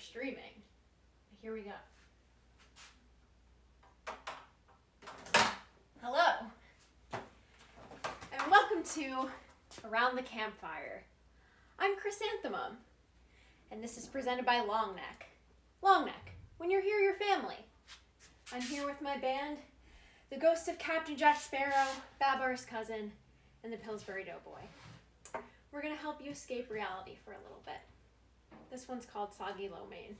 streaming. Here we go. Hello, and welcome to Around the Campfire. I'm Krissanthemum, and this is presented by Longneck. Longneck, when you're here, you're family. I'm here with my band, the ghost of Captain Jack Sparrow, Babar's cousin, and the Pillsbury Doughboy. We're going to help you escape reality for a little bit. This one's called Soggylowmaid.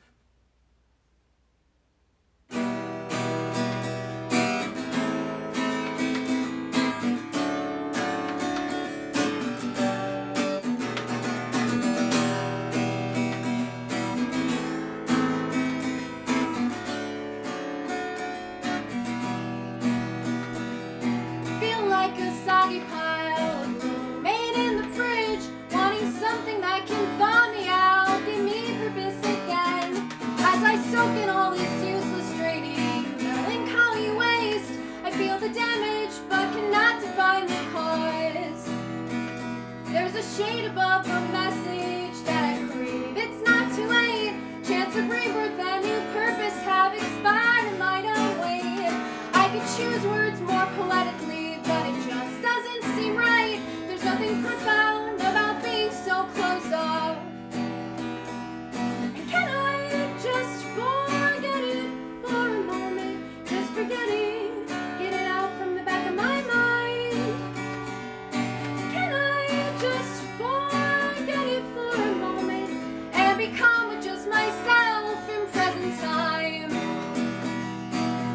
Feel like a soggy pile of glue made in the fridge, wanting something that can thaw me out, give me purpose again. As I soak in all this useless draining, melancholy waste, I feel the damage but cannot define the cause. There's a shade above the message that I crave. It's not too late. Chance of rebirth and new purpose have expired and might await. I could choose words more poetically, but it just doesn't seem right. There's nothing profound about being so closed off. And can I just forget it for a moment? Just forget it, get it out from the back of my mind. Can I just forget it for a moment and become just myself in present time?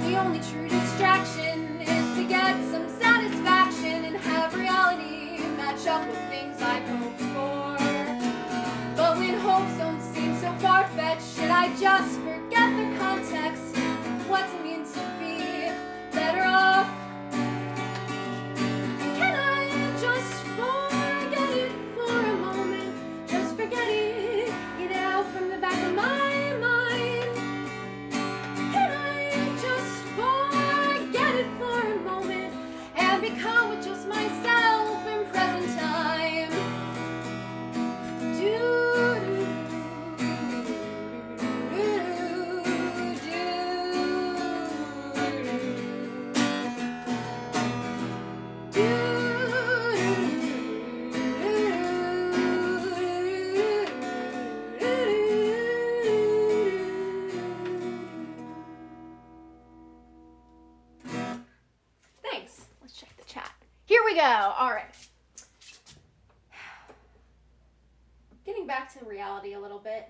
The only true distraction is to get some satisfaction and have reality match up with things I've hoped for. But when hopes don't seem so far-fetched, should I just forget their context? What's it mean to be better off? Can I just forget it for a moment? Just forget it, get it out from the back of my mind. Can I just forget it for a moment and become just myself in present time? Thanks. Let's check the chat. Here we go. All right. Getting back to reality a little bit.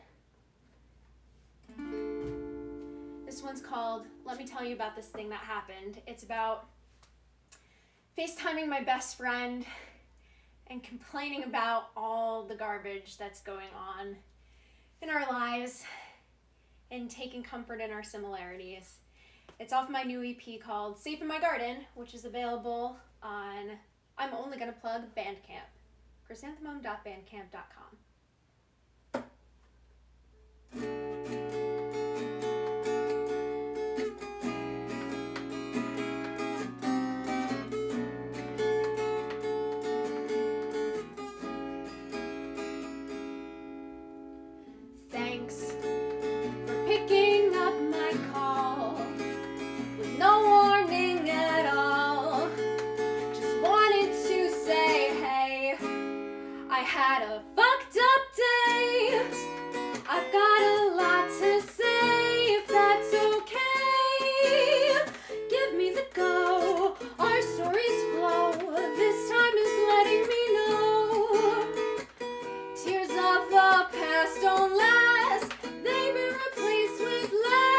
This one's called Let Me Tell You About This Thing That Happened. It's about FaceTiming my best friend and complaining about all the garbage that's going on in our lives and taking comfort in our similarities. It's off my new EP called Safe in My Garden, which is available on, I'm only going to plug, Bandcamp. Krissanthemum.bandcamp.com. Thanks for picking up my call with no warning at all. Just wanted to say, hey, I had a fucked up day. I've got a lot to say, if that's okay. Give me the go, our stories flow. This time is letting me know. Tears of the past don't last, they've been replaced with laughs.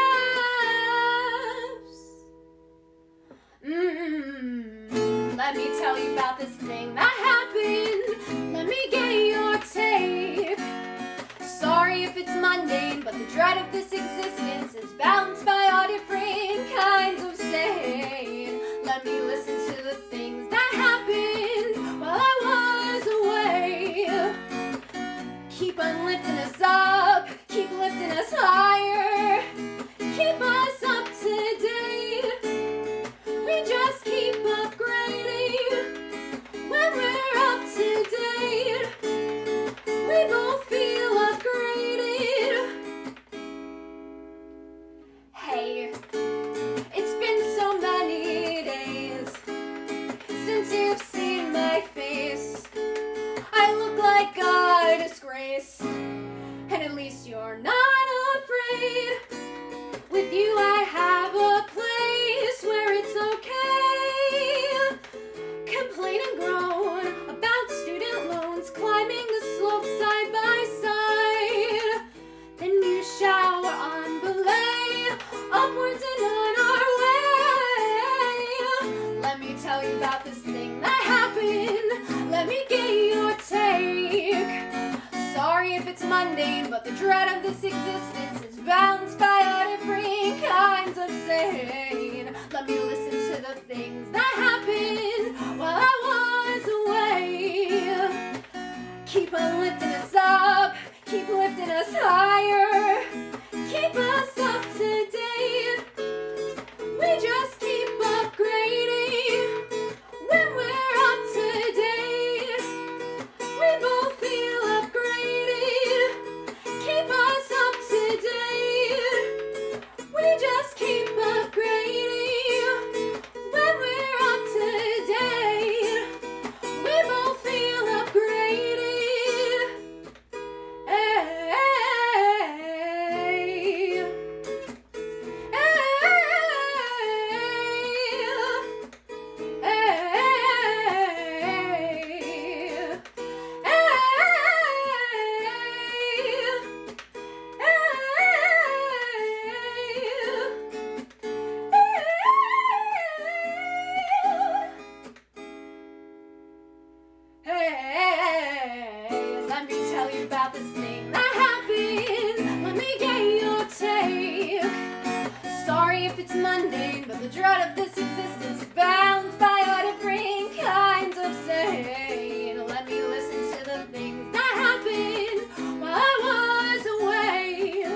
Let me tell you about this thing that happened. Let me get your take. Sorry if it's mundane, but the dread of this existence is balanced by all different kinds of sane. Let me listen to the things that happened while I was away. Keep on lifting us up, keep lifting us higher, keep us up to date. We just keep upgrading. like a disgrace. And at least you're not afraid. With you I have a place where it's okay. Complain and groan about student loans, climbing the slope side by side. Then you shower on belay, upwards and on our way. Let me tell you about this thing that happened. Let me get your take. Sorry if it's mundane, but the dread of this existence is balanced by a different kinds of sane. Let me listen to the things that happened while I was away. Keep on lifting us up, keep lifting us higher, keep us up to date. We just keep upgrading when we're up to date. We both feel upgraded, keep us up to date. We just keep upgrading when we're up to date. We both feel upgraded. Hey, let me tell you about this thing that happened. Let me get your take. Sorry if it's mundane, but the dread of this existence is balanced by a different kinds of sane. Let me listen to the things that happened while I was away.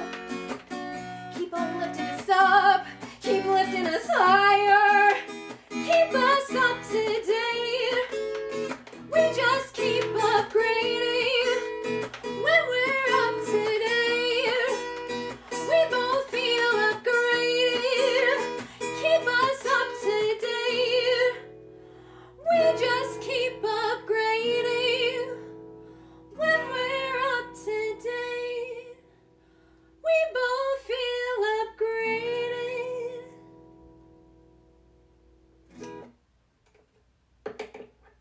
Keep on lifting us up, keep lifting us higher, keep us up to date. We just keep upgrading when we're up to date. We both feel upgraded, keep us up to date. We just keep upgrading when we're up to date. We both feel upgraded.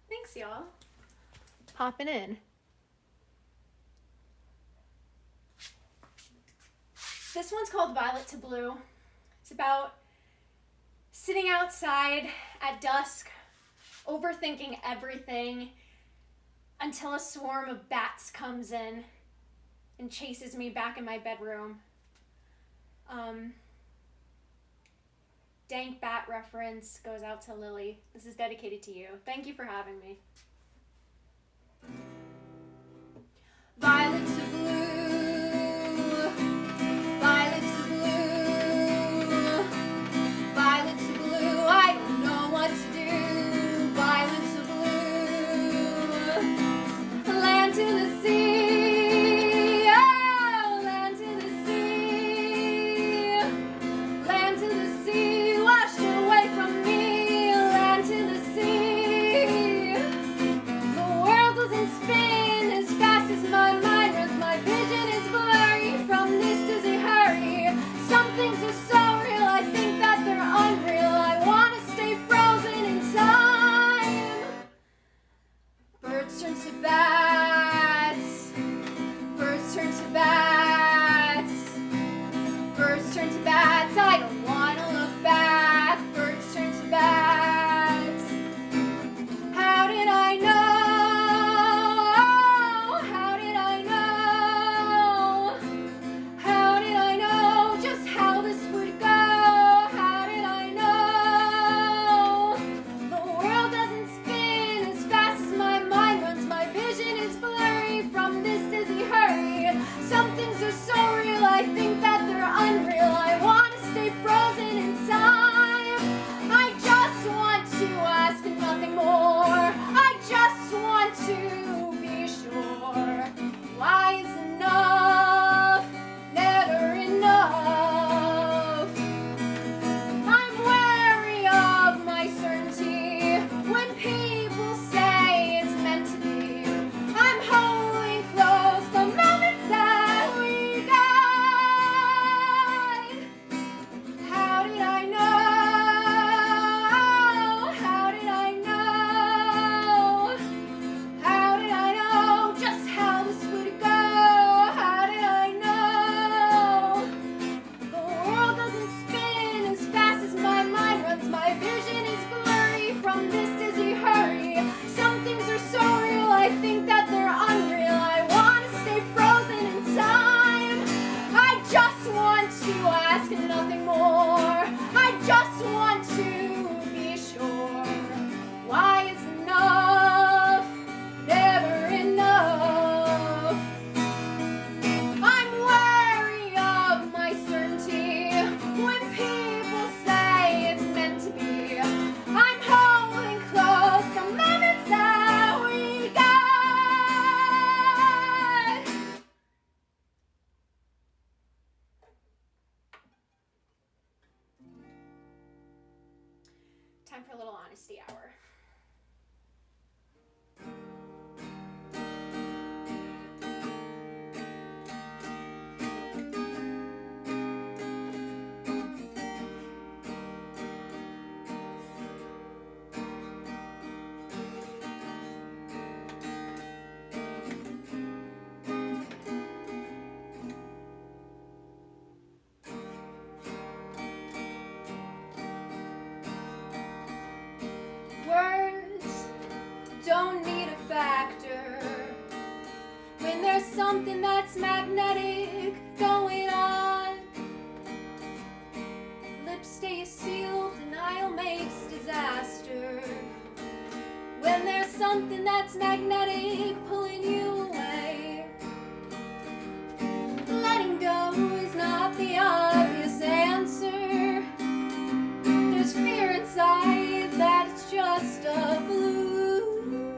Thanks, y'all. Popping in. This one's called Violet to Blue. It's about sitting outside at dusk, overthinking everything until a swarm of bats comes in and chases me back in my bedroom. Dank bat reference goes out to Lily. This is dedicated to you. Thank you for having me. Violet to blue, violet to blue, violet to blue, I don't know what to do. Violet to blue, land to the sea, oh, land to the sea, land to the sea, wash it away from me, land to the sea. honesty hour. Words don't need a factor when there's something that's magnetic going on. Lips stay sealed, denial makes disaster. When there's something that's magnetic pulling you away, letting go is not the obvious answer. There's fear inside that it's just a fluke.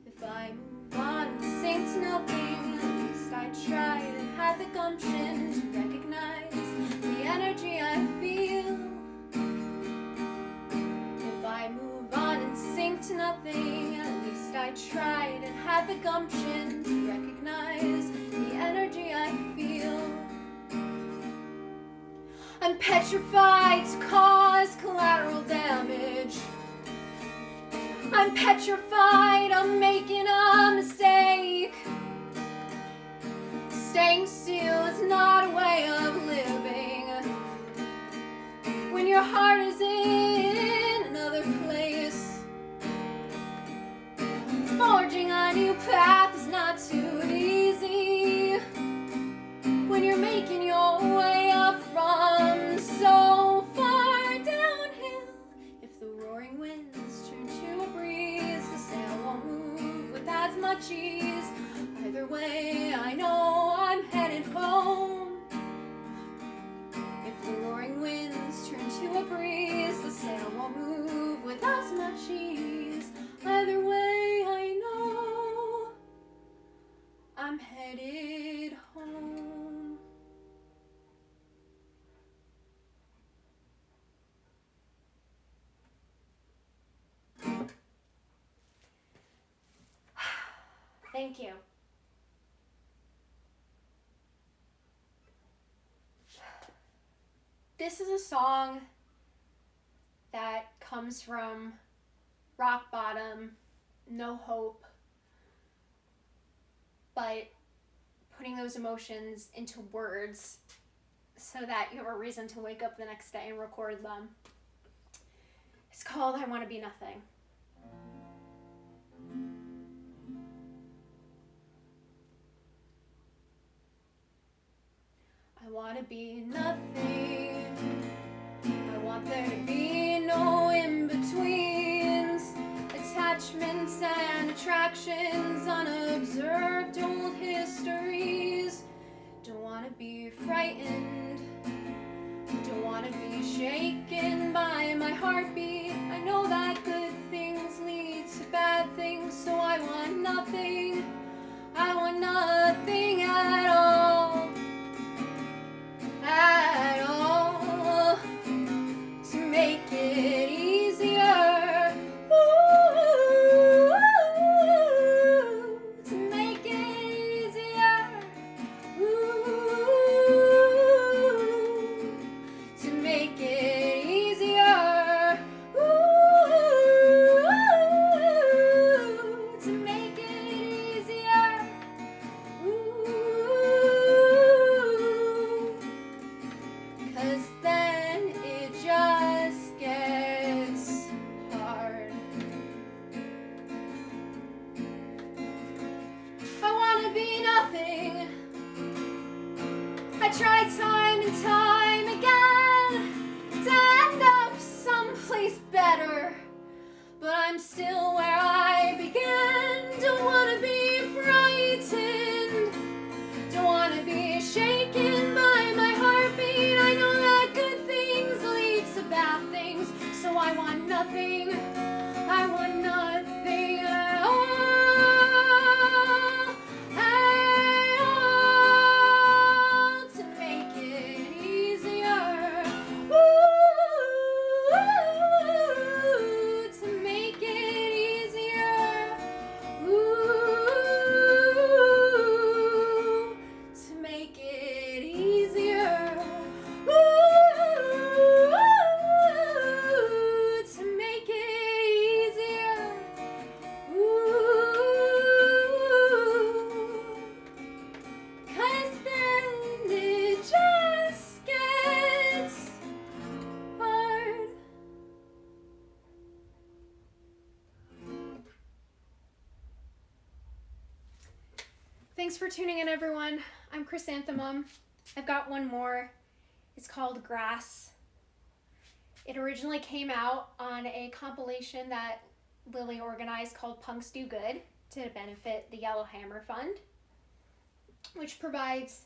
If I move on and sink to nothing, at least I tried and had the gumption to recognize the energy I feel. If I move on and sink to nothing, at least I tried and had the gumption to recognize the energy I feel. I'm petrified to cause collateral damage. I'm petrified I'm making a mistake. Staying still is not a way of living when your heart is in another place. Forging a new path is not too easy when you're making your way up from so far downhill. If the roaring winds turn to a breeze, the sail won't move with as much ease. Either way, I know I'm headed home. If the roaring winds turn to a breeze, the sail won't move with as much ease. Either way, I know I'm headed home. Thank you. This is a song that comes from rock bottom, no hope, but putting those emotions into words so that you have a reason to wake up the next day and record them. It's called I Want to Be Nothing. I want to be nothing. I want there to be no in-betweens, attachments and attractions, unobserved old histories. Don't want to be frightened. Don't want to be shaken by my heartbeat. I know that good things lead to bad things, so I want nothing. I want nothing at all. At all, to make it easier. Ooh, to make it easier. Ooh, to make it easier. Ooh, to make it easier. Ooh. 'Cause then it just gets hard. I wanna be nothing. I tried time and time again to end up someplace better, but I'm still where I began. Don't wanna be frightened. Don't wanna be shaken by my heartbeat. I know that good things lead to bad things, so I want nothing. I want nothing at all. At all, to make it easier. Ooh, Thanks for tuning in, everyone. I'm Krissanthemum. I've got one more. It's called Grass. It originally came out on a compilation that Lily organized called Punks Do Good to benefit the Yellow Hammer Fund, which provides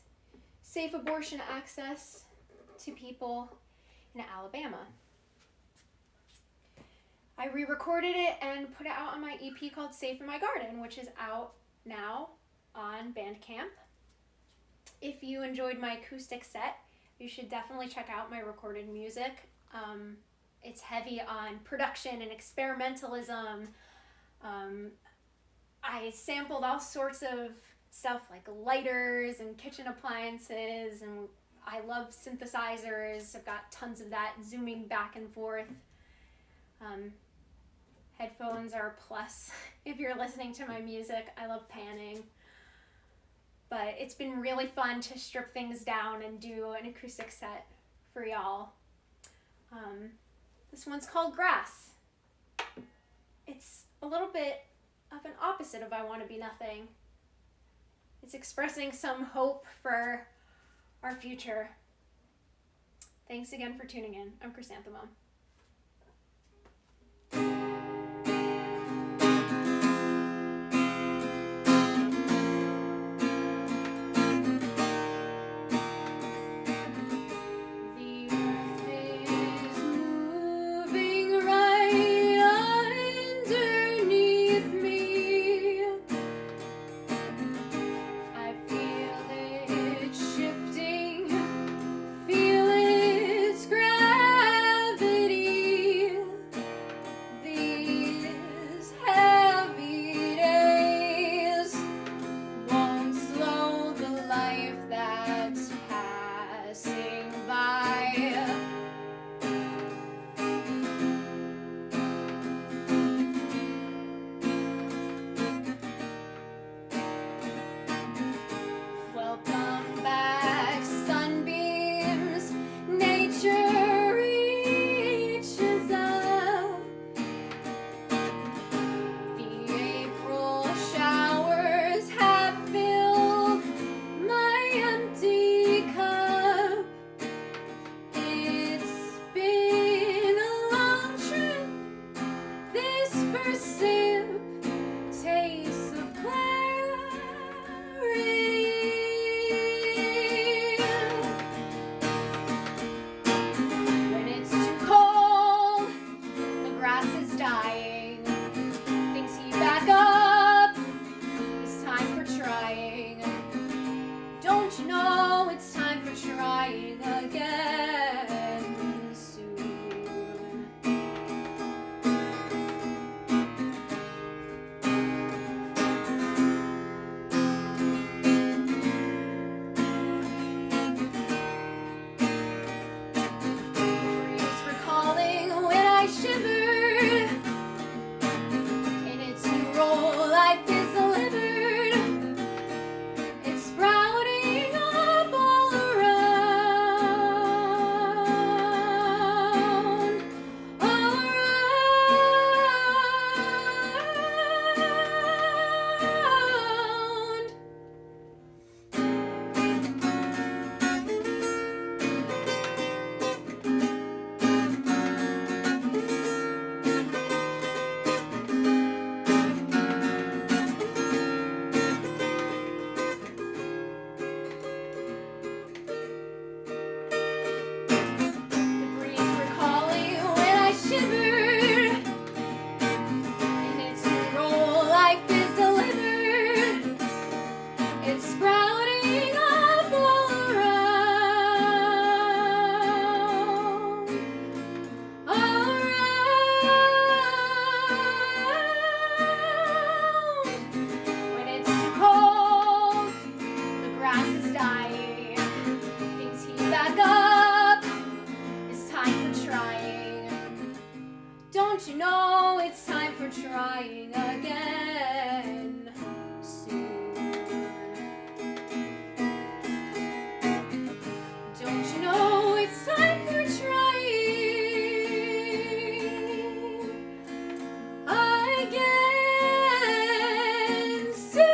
safe abortion access to people in Alabama. I re-recorded it and put it out on my EP called Safe in My Garden, which is out now on Bandcamp. If you enjoyed my acoustic set, you should definitely check out my recorded music. It's heavy on production and experimentalism. I sampled all sorts of stuff like lighters and kitchen appliances, and I love synthesizers. I've got tons of that zooming back and forth. Headphones are a plus if you're listening to my music. I love panning. But it's been really fun to strip things down and do an acoustic set for y'all. This one's called Grass. It's a little bit of an opposite of I Want to Be Nothing. It's expressing some hope for our future. Thanks again for tuning in. I'm Krissanthemum. Don't you know it's time for trying again soon? Don't you know it's time for trying again soon?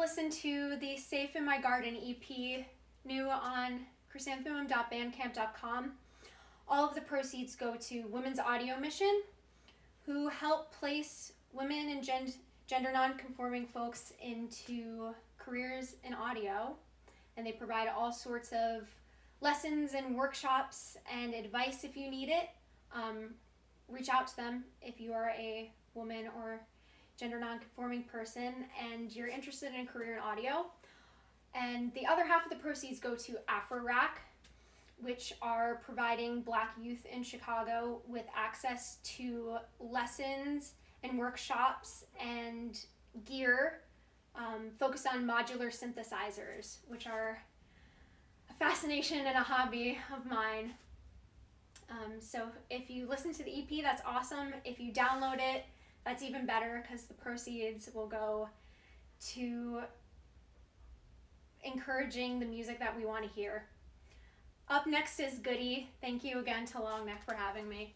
listen to the Safe in My Garden EP, new on krissanthemum.bandcamp.com. All of the proceeds go to Women's Audio Mission, who help place women and gender non-conforming folks into careers in audio. And they provide all sorts of lessons and workshops and advice if you need it. Reach out to them if you are a woman or gender non-conforming person and you're interested in a career in audio. And the other half of the proceeds go to AfroRack, which are providing Black youth in Chicago with access to lessons and workshops and gear focused on modular synthesizers, which are a fascination and a hobby of mine. So if you listen to the EP, that's awesome. If you download it, that's even better, because the proceeds will go to encouraging the music that we want to hear. Up next is Goody. Thank you again to Longneck for having me.